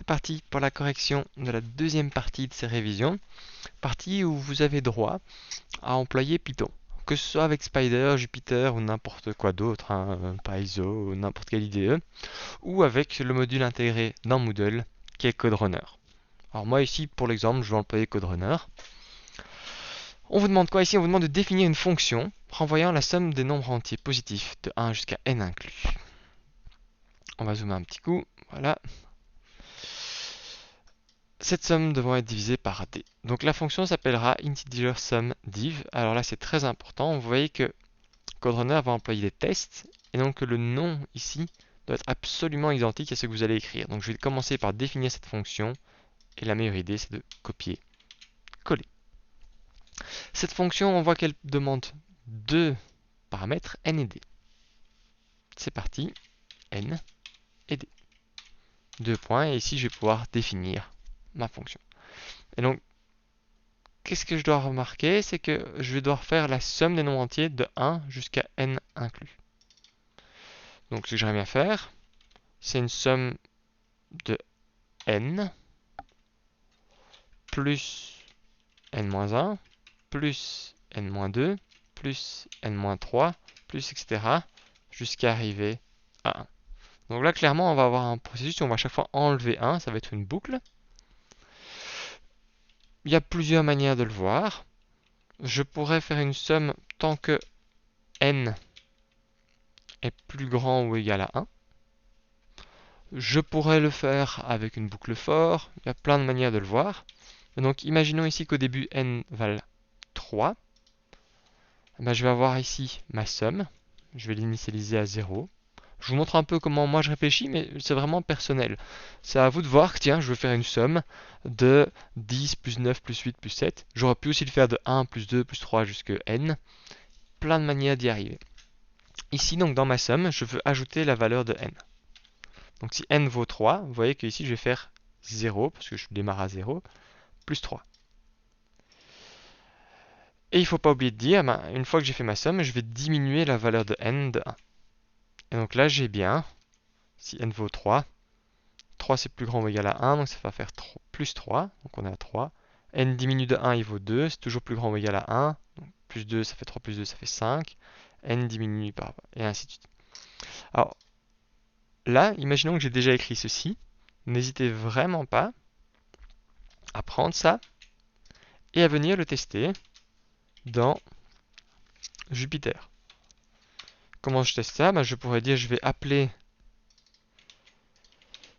c'est parti pour la correction de la deuxième partie de ces révisions. Partie où vous avez droit à employer Python. Que ce soit avec Spider, Jupyter ou n'importe quoi d'autre, Paizo ou n'importe quelle IDE, ou avec le module intégré dans Moodle qui est CodeRunner. Alors moi ici, pour l'exemple, je vais employer CodeRunner. On vous demande quoi ici? On vous demande de définir une fonction renvoyant la somme des nombres entiers positifs de 1 jusqu'à n inclus. On va zoomer un petit coup, voilà. Cette somme devant être divisée par d. Donc la fonction s'appellera integerSumDiv. Alors là c'est très important, vous voyez que CodeRunner va employer des tests, et donc le nom ici doit être absolument identique à ce que vous allez écrire. Donc je vais commencer par définir cette fonction, et la meilleure idée c'est de copier, coller. Cette fonction, on voit qu'elle demande deux paramètres, n et d. C'est parti, n et d. Deux points, et ici je vais pouvoir définir ma fonction. Et donc, qu'est-ce que je dois remarquer? C'est que je vais devoir faire la somme des nombres entiers de 1 jusqu'à n inclus. Donc ce que j'aimerais bien faire, c'est une somme de n plus n-1 plus n-2 plus n-3 plus etc. jusqu'à arriver à 1. Donc là clairement on va avoir un processus où on va à chaque fois enlever 1, ça va être une boucle. Il y a plusieurs manières de le voir. Je pourrais faire une somme tant que n est plus grand ou égal à 1. Je pourrais le faire avec une boucle for, il y a plein de manières de le voir. Et donc imaginons ici qu'au début n vale 3. Ben, je vais avoir ici ma somme, je vais l'initialiser à 0. Je vous montre un peu comment moi je réfléchis, mais c'est vraiment personnel. C'est à vous de voir que tiens, je veux faire une somme de 10 plus 9 plus 8 plus 7. J'aurais pu aussi le faire de 1 plus 2 plus 3 jusqu'à n. Plein de manières d'y arriver. Ici, donc dans ma somme, je veux ajouter la valeur de n. Donc si n vaut 3, vous voyez que ici je vais faire 0, parce que je démarre à 0, plus 3. Et il ne faut pas oublier de dire, une fois que j'ai fait ma somme, je vais diminuer la valeur de n de 1. Et donc là, j'ai bien, si n vaut 3, 3 c'est plus grand ou égal à 1, donc ça va faire plus 3, donc on est à 3. N diminue de 1, il vaut 2, c'est toujours plus grand ou égal à 1, donc plus 2, ça fait 3 plus 2, ça fait 5. N diminue par, et ainsi de suite. Alors, là, imaginons que j'ai déjà écrit ceci. N'hésitez vraiment pas à prendre ça et à venir le tester dans Jupyter. Comment je teste ça? Je pourrais dire je vais appeler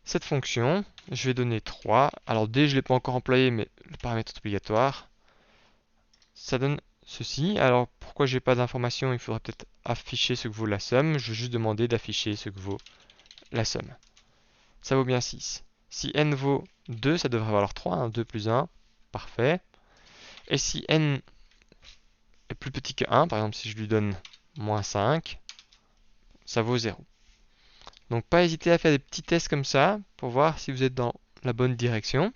cette fonction, je vais donner 3. Alors D, je ne l'ai pas encore employé, mais le paramètre est obligatoire. Ça donne ceci. Alors pourquoi j'ai pas d'information? Il faudrait peut-être afficher ce que vaut la somme. Je vais juste demander d'afficher ce que vaut la somme. Ça vaut bien 6. Si n vaut 2, ça devrait valoir 3. 2 plus 1, parfait. Et si n est plus petit que 1, par exemple si je lui donne moins 5, ça vaut 0. Donc pas hésiter à faire des petits tests comme ça pour voir si vous êtes dans la bonne direction.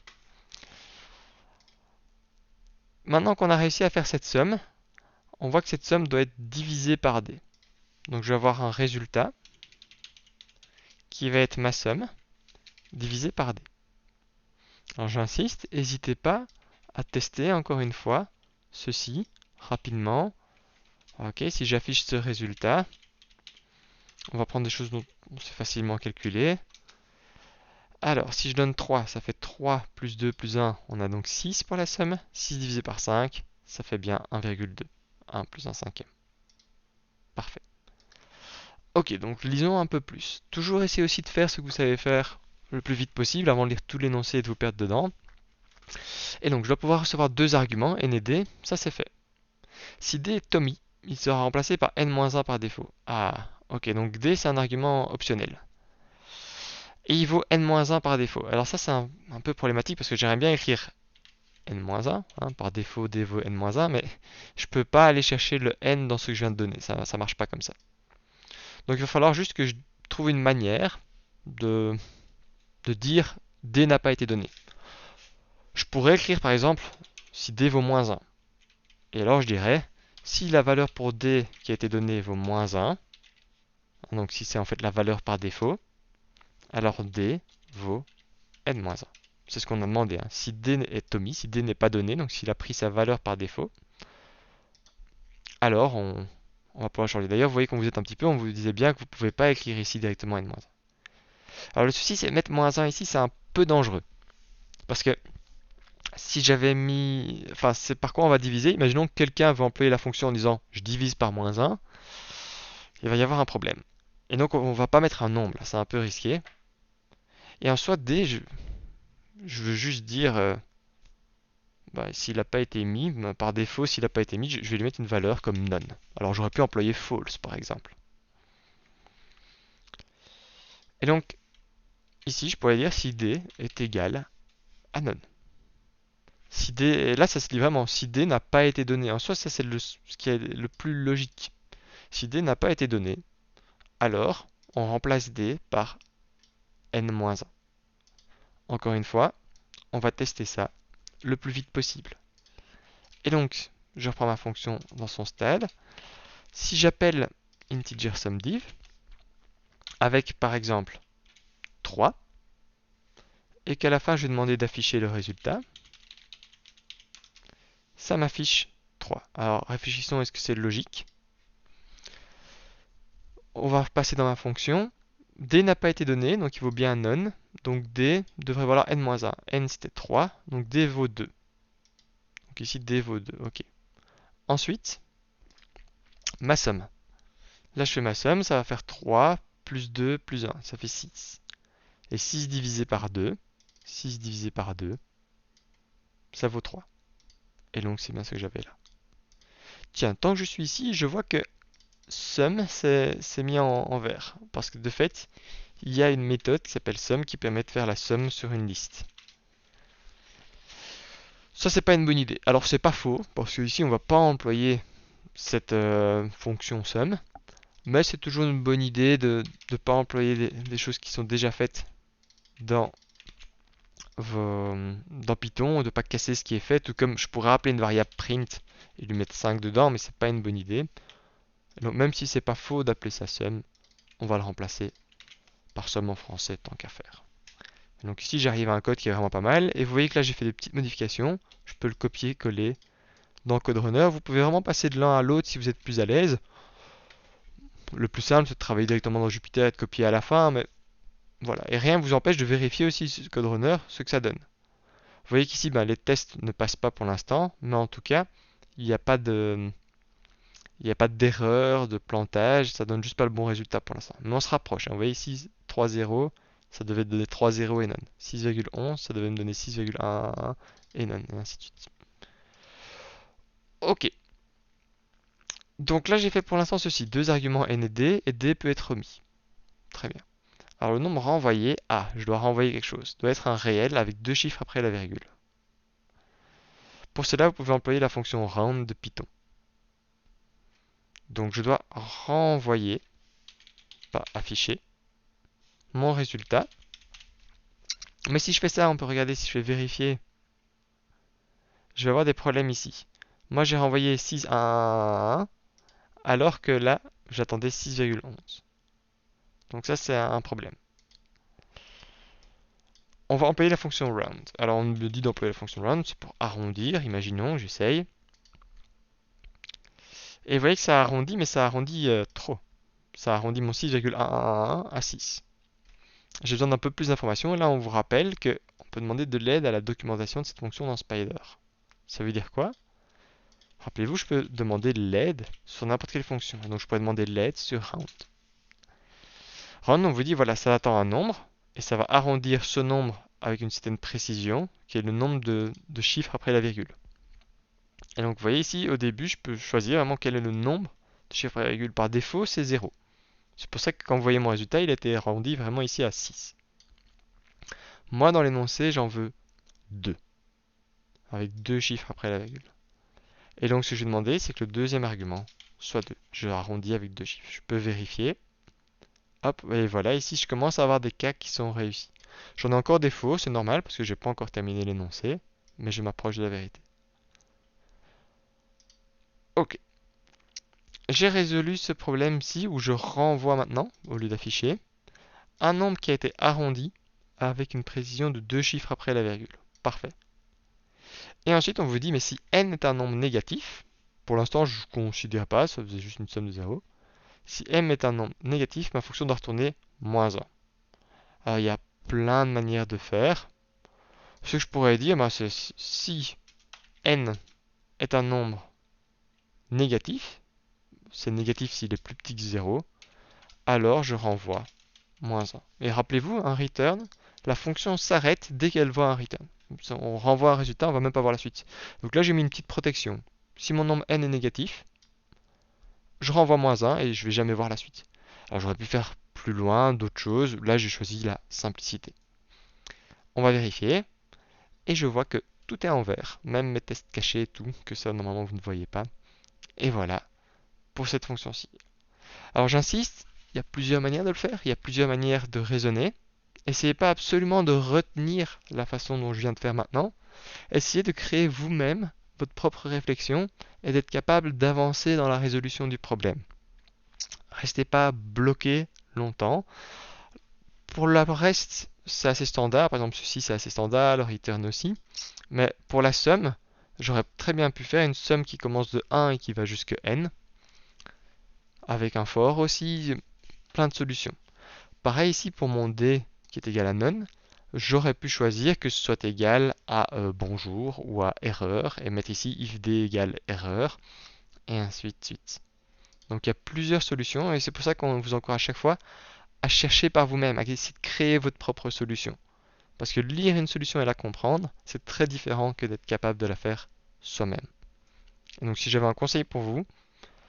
Maintenant qu'on a réussi à faire cette somme, on voit que cette somme doit être divisée par d. Donc je vais avoir un résultat qui va être ma somme divisée par d. Alors j'insiste, n'hésitez pas à tester encore une fois ceci rapidement. Ok, si j'affiche ce résultat, on va prendre des choses dont c'est facilement calculé. Alors, si je donne 3, ça fait 3 plus 2 plus 1, on a donc 6 pour la somme. 6 divisé par 5, ça fait bien 1,2. 1 plus 1 cinquième. Parfait. Ok, donc lisons un peu plus. Toujours essayez aussi de faire ce que vous savez faire le plus vite possible avant de lire tout l'énoncé et de vous perdre dedans. Et donc, je dois pouvoir recevoir deux arguments, n et d, ça c'est fait. Si d est Tommy, il sera remplacé par n-1 par défaut. Ah, ok, donc d c'est un argument optionnel. Et il vaut n-1 par défaut. Alors ça c'est un peu problématique parce que j'aimerais bien écrire n-1, par défaut d vaut n-1, mais je ne peux pas aller chercher le n dans ce que je viens de donner, ça ne marche pas comme ça. Donc il va falloir juste que je trouve une manière de dire d n'a pas été donné. Je pourrais écrire par exemple si d vaut moins 1. Et alors je dirais, si la valeur pour d qui a été donnée vaut moins 1, donc si c'est en fait la valeur par défaut, alors d vaut n-1. C'est ce qu'on a demandé. Hein. Si d est omis, si d n'est pas donné, donc s'il a pris sa valeur par défaut, alors on va pouvoir changer. D'ailleurs, vous voyez qu'on vous êtes un petit peu, on vous disait bien que vous ne pouvez pas écrire ici directement n-1. Alors le souci, c'est mettre -1 ici, c'est un peu dangereux. Parce que si j'avais mis... Enfin, c'est par quoi on va diviser. Imaginons que quelqu'un veut employer la fonction en disant je divise par -1. Il va y avoir un problème. Et donc on va pas mettre un nombre, c'est un peu risqué. Et en soi, d, je veux juste dire, s'il n'a pas été mis, par défaut, s'il n'a pas été mis, je vais lui mettre une valeur comme none. Alors j'aurais pu employer false, par exemple. Et donc, ici, je pourrais dire si d est égal à none. Si d, et là, ça se dit vraiment, si d n'a pas été donné. En soi, ça c'est ce qui est le plus logique. Si d n'a pas été donné, alors on remplace d par n-1. Encore une fois, on va tester ça le plus vite possible. Et donc, je reprends ma fonction dans son stade. Si j'appelle integer sumDiv, avec par exemple 3, et qu'à la fin je vais demander d'afficher le résultat, ça m'affiche 3. Alors réfléchissons, est-ce que c'est logique? On va repasser dans ma fonction. D n'a pas été donné, donc il vaut bien none. Donc D devrait valoir n-1. N c'était 3, donc D vaut 2. Donc ici D vaut 2, ok. Ensuite, ma somme. Là je fais ma somme, ça va faire 3 plus 2 plus 1, ça fait 6. Et 6 divisé par 2, 6 divisé par 2, ça vaut 3. Et donc c'est bien ce que j'avais là. Tiens, tant que je suis ici, je vois que sum c'est mis en vert. Parce que de fait, il y a une méthode qui s'appelle sum qui permet de faire la somme sur une liste. Ça c'est pas une bonne idée. Alors c'est pas faux, parce que ici on va pas employer cette fonction sum. Mais c'est toujours une bonne idée de ne pas employer des choses qui sont déjà faites dans Python, de ne pas casser ce qui est fait, tout comme je pourrais appeler une variable print et lui mettre 5 dedans, mais c'est pas une bonne idée. Donc même si c'est pas faux d'appeler ça sum, on va le remplacer par sum en français tant qu'à faire. Donc ici j'arrive à un code qui est vraiment pas mal, et vous voyez que là j'ai fait des petites modifications, je peux le copier, coller dans CodeRunner. Vous pouvez vraiment passer de l'un à l'autre si vous êtes plus à l'aise. Le plus simple c'est de travailler directement dans Jupyter et de copier à la fin, mais voilà. Et rien ne vous empêche de vérifier aussi sur CodeRunner ce que ça donne. Vous voyez qu'ici, les tests ne passent pas pour l'instant, mais en tout cas, il n'y a pas d'erreur, de plantage, ça donne juste pas le bon résultat pour l'instant. Mais on se rapproche. Hein. Vous voyez ici, 3,0, ça devait donner 3,0 et none. 6,11, ça devait me donner 6,11 et none, et ainsi de suite. Ok. Donc là, j'ai fait pour l'instant ceci. Deux arguments n et d peut être omis. Très bien. Alors le nombre renvoyé, je dois renvoyer quelque chose. Doit être un réel avec deux chiffres après la virgule. Pour cela, vous pouvez employer la fonction round de Python. Donc je dois renvoyer, pas afficher, mon résultat. Mais si je fais ça, on peut regarder si je fais vérifier. Je vais avoir des problèmes ici. Moi j'ai renvoyé 6 à 1, alors que là, j'attendais 6,11. Donc ça c'est un problème. On va employer la fonction round. Alors on me dit d'employer la fonction round, c'est pour arrondir, imaginons, j'essaye. Et vous voyez que ça arrondit, mais ça arrondit trop. Ça arrondit mon 6,111 à 6. J'ai besoin d'un peu plus d'informations, et là on vous rappelle qu'on peut demander de l'aide à la documentation de cette fonction dans Spider. Ça veut dire quoi? Rappelez-vous, je peux demander l'aide sur n'importe quelle fonction. Donc je pourrais demander l'aide sur round. Round, on vous dit, voilà, ça attend un nombre, et ça va arrondir ce nombre avec une certaine précision, qui est le nombre de chiffres après la virgule. Et donc vous voyez ici, au début, je peux choisir vraiment quel est le nombre de chiffres après la virgule. Par défaut, c'est 0. C'est pour ça que quand vous voyez mon résultat, il a été arrondi vraiment ici à 6. Moi, dans l'énoncé, j'en veux 2. Avec 2 chiffres après la virgule. Et donc, ce que je vais demander, c'est que le deuxième argument soit 2. Je arrondis avec 2 chiffres. Je peux vérifier. Hop, et voilà, ici, je commence à avoir des cas qui sont réussis. J'en ai encore des faux, c'est normal, parce que je n'ai pas encore terminé l'énoncé. Mais je m'approche de la vérité. Ok. J'ai résolu ce problème-ci, où je renvoie maintenant, au lieu d'afficher, un nombre qui a été arrondi avec une précision de 2 chiffres après la virgule. Parfait. Et ensuite, on vous dit, mais si n est un nombre négatif, pour l'instant, je ne considère pas, ça faisait juste une somme de 0. Si m est un nombre négatif, ma fonction doit retourner -1. Alors, il y a plein de manières de faire. Ce que je pourrais dire, c'est si n est un nombre négatif, c'est négatif s'il est plus petit que 0, alors je renvoie -1. Et rappelez-vous, un return, la fonction s'arrête dès qu'elle voit un return. On renvoie un résultat, on ne va même pas voir la suite. Donc là, j'ai mis une petite protection. Si mon nombre n est négatif, je renvoie -1 et je ne vais jamais voir la suite. Alors j'aurais pu faire plus loin, d'autres choses. Là, j'ai choisi la simplicité. On va vérifier. Et je vois que tout est en vert. Même mes tests cachés et tout, que ça, normalement, vous ne voyez pas. Et voilà, pour cette fonction-ci. Alors j'insiste, il y a plusieurs manières de le faire. Il y a plusieurs manières de raisonner. Essayez pas absolument de retenir la façon dont je viens de faire maintenant. Essayez de créer vous-même votre propre réflexion et d'être capable d'avancer dans la résolution du problème. Restez pas bloqué longtemps. Pour le reste, c'est assez standard. Par exemple, ceci c'est assez standard, le return aussi. Mais pour la somme, j'aurais très bien pu faire une somme qui commence de 1 et qui va jusqu'à n. Avec un for aussi, plein de solutions. Pareil ici pour mon d qui est égal à none. J'aurais pu choisir que ce soit égal à bonjour ou à erreur et mettre ici if d égale erreur et ainsi de suite. Donc il y a plusieurs solutions et c'est pour ça qu'on vous encourage chaque fois à chercher par vous-même, à essayer de créer votre propre solution. Parce que lire une solution et la comprendre, c'est très différent que d'être capable de la faire soi-même. Et donc si j'avais un conseil pour vous,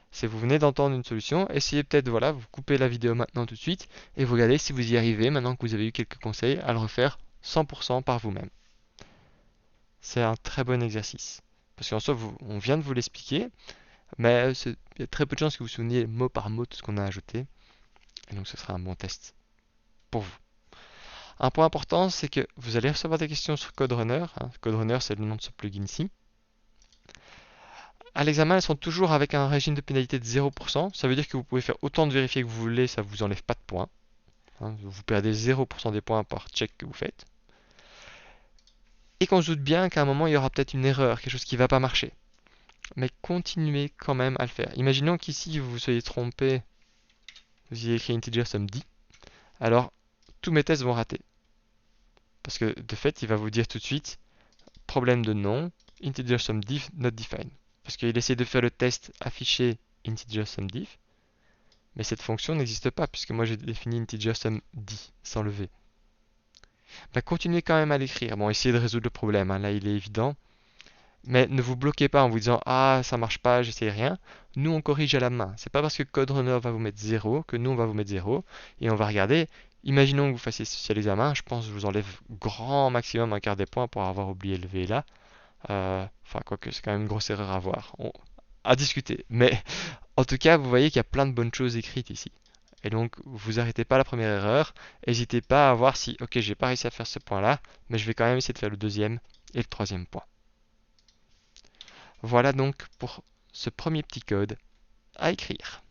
c'est vous venez d'entendre une solution, essayez peut-être, voilà, vous coupez la vidéo maintenant tout de suite et vous regardez si vous y arrivez, maintenant que vous avez eu quelques conseils, à le refaire 100% par vous-même. C'est un très bon exercice. Parce qu'en soi, on vient de vous l'expliquer, mais il y a très peu de chances que vous vous souveniez mot par mot de ce qu'on a ajouté. Et donc ce sera un bon test pour vous. Un point important, c'est que vous allez recevoir des questions sur CodeRunner. CodeRunner, c'est le nom de ce plugin ici. À l'examen, elles sont toujours avec un régime de pénalité de 0%. Ça veut dire que vous pouvez faire autant de vérifier que vous voulez, ça ne vous enlève pas de points. Vous perdez 0% des points par check que vous faites. Et qu'on se doute bien qu'à un moment, il y aura peut-être une erreur, quelque chose qui ne va pas marcher. Mais continuez quand même à le faire. Imaginons qu'ici, vous vous soyez trompé, vous y avez écrit integer sum 10. Alors, tous mes tests vont rater. Parce que de fait, il va vous dire tout de suite, problème de nom, integer sum diff not defined. Parce qu'il essaie de faire le test afficher integer sum diff, mais cette fonction n'existe pas, puisque moi j'ai défini integer sum d, sans le v. Bah, continuez quand même à l'écrire. Bon, essayez de résoudre le problème, là il est évident. Mais ne vous bloquez pas en vous disant ah ça marche pas, j'essaie rien. Nous on corrige à la main. C'est pas parce que CodeRunner va vous mettre 0 que nous on va vous mettre 0 et on va regarder. Imaginons que vous fassiez ceci à l'examen, je pense que je vous enlève grand maximum un quart des points pour avoir oublié le V là. Enfin quoique c'est quand même une grosse erreur à voir. À discuter. Mais en tout cas vous voyez qu'il y a plein de bonnes choses écrites ici. Et donc vous arrêtez pas la première erreur. N'hésitez pas à voir si ok j'ai pas réussi à faire ce point là, mais je vais quand même essayer de faire le deuxième et le troisième point. Voilà donc pour ce premier petit code à écrire.